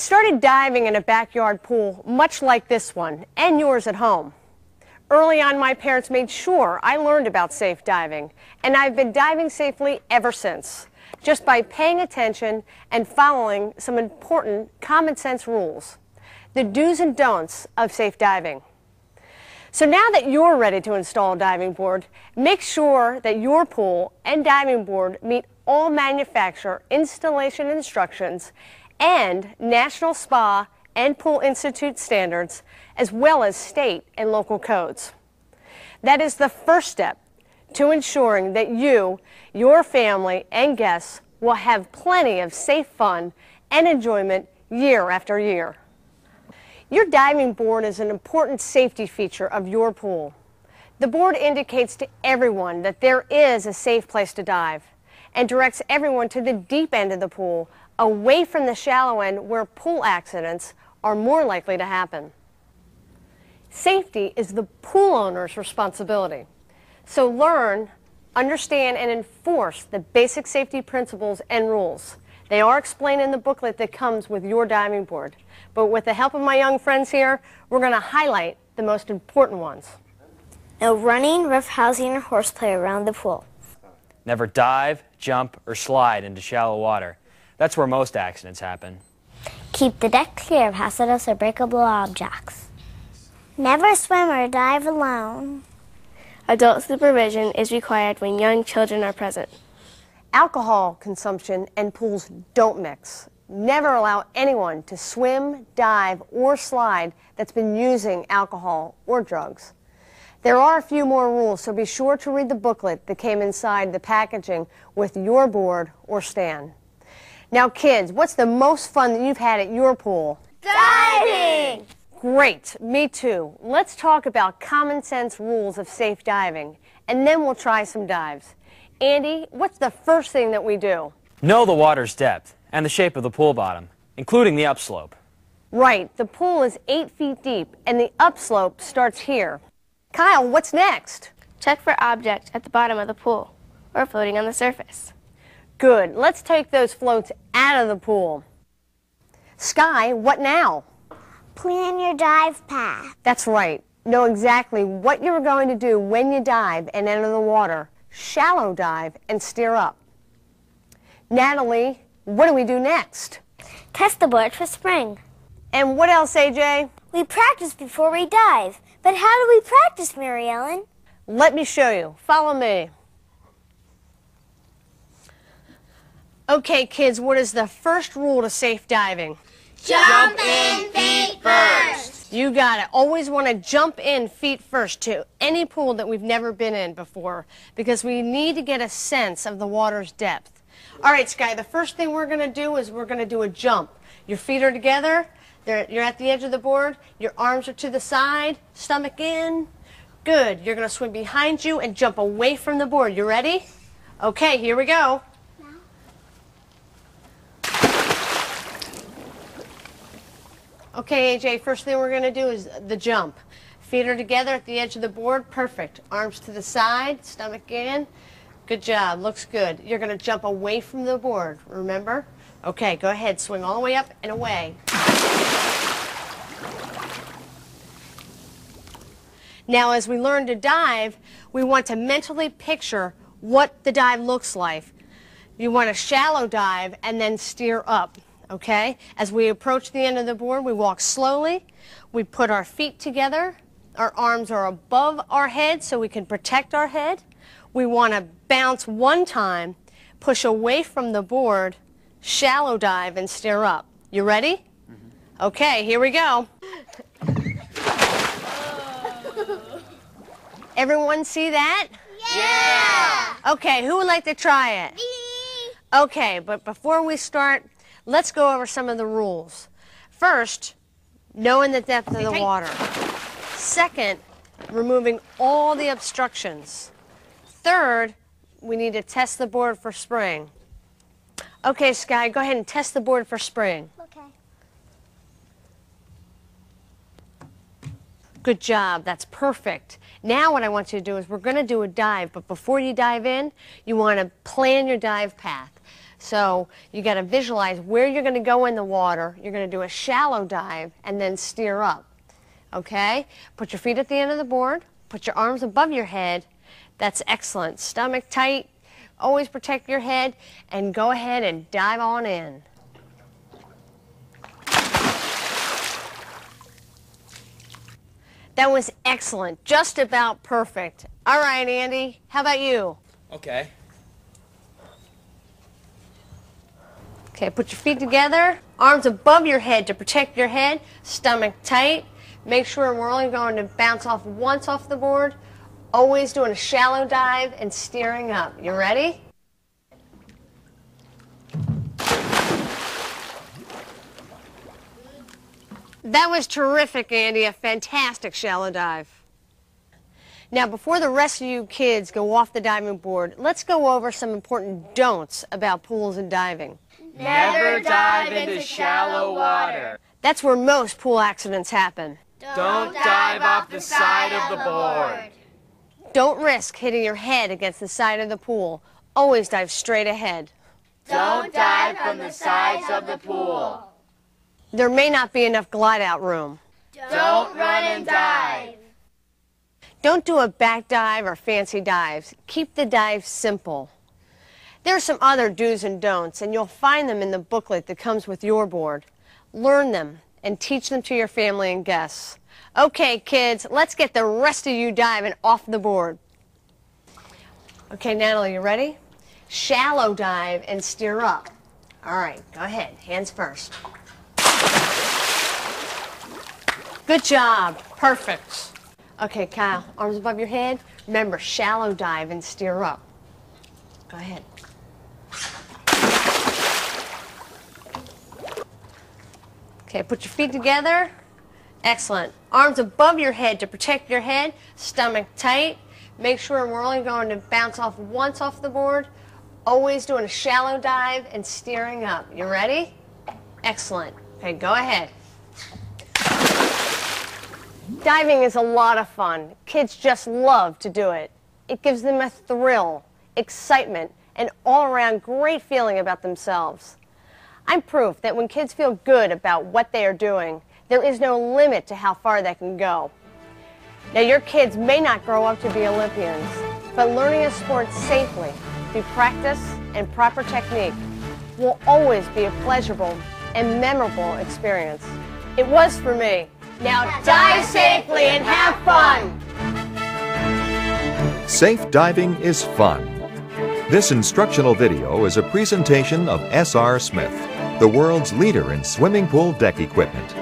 started diving in a backyard pool much like this one, and yours at home. Early on, my parents made sure I learned about safe diving, and I've been diving safely ever since, just by paying attention and following some important common sense rules, the do's and don'ts of safe diving. So now that you're ready to install a diving board, make sure that your pool and diving board meet all manufacturer installation instructions and National Spa and Pool Institute standards, as well as state and local codes. That is the first step to ensuring that you, your family, and guests will have plenty of safe fun and enjoyment year after year. Your diving board is an important safety feature of your pool. The board indicates to everyone that there is a safe place to dive and directs everyone to the deep end of the pool, away from the shallow end where pool accidents are more likely to happen. Safety is the pool owner's responsibility. So learn, understand, and enforce the basic safety principles and rules. They are explained in the booklet that comes with your diving board. But with the help of my young friends here, we're going to highlight the most important ones. No running, roughhousing, or horseplay around the pool. Never dive, jump, or slide into shallow water. That's where most accidents happen. Keep the deck clear of hazardous or breakable objects. Never swim or dive alone. Adult supervision is required when young children are present. Alcohol consumption and pools don't mix. Never allow anyone to swim, dive, or slide that's been using alcohol or drugs. There are a few more rules, so be sure to read the booklet that came inside the packaging with your board or stand. Now kids, what's the most fun that you've had at your pool? Diving! Great, me too. Let's talk about common sense rules of safe diving, and then we'll try some dives. Andy, what's the first thing that we do? Know the water's depth and the shape of the pool bottom, including the upslope. Right, the pool is 8 feet deep, and the upslope starts here. Kyle, what's next? Check for objects at the bottom of the pool or floating on the surface. Good, let's take those floats out of the pool. Sky, what now? Plan your dive path. That's right. Know exactly what you're going to do when you dive and enter the water. Shallow dive and steer up. Natalie, what do we do next? Test the board for spring. And what else, AJ? We practice before we dive. But how do we practice, Mary Ellen? Let me show you. Follow me. Okay, kids, what is the first rule to safe diving? Jump in feet first. You got it. Always want to jump in feet first to any pool that we've never been in before, because we need to get a sense of the water's depth. All right, Sky, the first thing we're going to do is we're going to do a jump. Your feet are together. You're at the edge of the board. Your arms are to the side, stomach in. Good. You're going to swim behind you and jump away from the board. You ready? Okay, here we go. Okay, AJ, first thing we're going to do is the jump. Feet are together at the edge of the board. Perfect. Arms to the side, stomach in. Good job. Looks good. You're going to jump away from the board, remember? Okay, go ahead. Swing all the way up and away. Now, as we learn to dive, we want to mentally picture what the dive looks like. You want a shallow dive and then steer up. Okay? As we approach the end of the board, we walk slowly. We put our feet together. Our arms are above our head so we can protect our head. We want to bounce one time, push away from the board, shallow dive, and steer up. You ready? Mm-hmm. Okay, here we go. Everyone see that? Yeah! Okay, who would like to try it? Me! Okay, but before we start, let's go over some of the rules. First, knowing the depth of the water. Second, removing all the obstructions. Third, we need to test the board for spring. Okay, Sky, go ahead and test the board for spring. Okay. Good job. That's perfect. Now what I want you to do is we're going to do a dive, but before you dive in, you want to plan your dive path. So you got to visualize where you're going to go in the water. You're going to do a shallow dive and then steer up. Okay? Put your feet at the end of the board. Put your arms above your head. That's excellent. Stomach tight. Always protect your head. And go ahead and dive on in. That was excellent. Just about perfect. All right, Andy. How about you? Okay. Okay, put your feet together, arms above your head to protect your head, stomach tight. Make sure we're only going to bounce off once off the board. Always doing a shallow dive and steering up. You ready? That was terrific, Andy. A fantastic shallow dive. Now, before the rest of you kids go off the diving board, let's go over some important don'ts about pools and diving. Never dive into shallow water. That's where most pool accidents happen. Don't dive off the side of the board. Don't risk hitting your head against the side of the pool. Always dive straight ahead. Don't dive from the sides of the pool. There may not be enough glide-out room. Don't run and dive. Don't do a back dive or fancy dives. Keep the dive simple. There are some other do's and don'ts, and you'll find them in the booklet that comes with your board. Learn them and teach them to your family and guests. Okay, kids, let's get the rest of you diving off the board. Okay, Natalie, you ready? Shallow dive and steer up. All right, go ahead. Hands first. Good job. Perfect. Okay, Kyle, arms above your head. Remember, shallow dive and steer up. Go ahead. Okay, put your feet together. Excellent. Arms above your head to protect your head. Stomach tight. Make sure we're only going to bounce off once off the board. Always doing a shallow dive and steering up. You ready? Excellent. Okay, go ahead. Diving is a lot of fun. Kids just love to do it. It gives them a thrill, excitement, and all-around great feeling about themselves. I'm proof that when kids feel good about what they are doing, there is no limit to how far they can go. Now, your kids may not grow up to be Olympians, but learning a sport safely through practice and proper technique will always be a pleasurable and memorable experience. It was for me. Now dive safely and have fun! Safe diving is fun. This instructional video is a presentation of S.R.Smith, the world's leader in swimming pool deck equipment.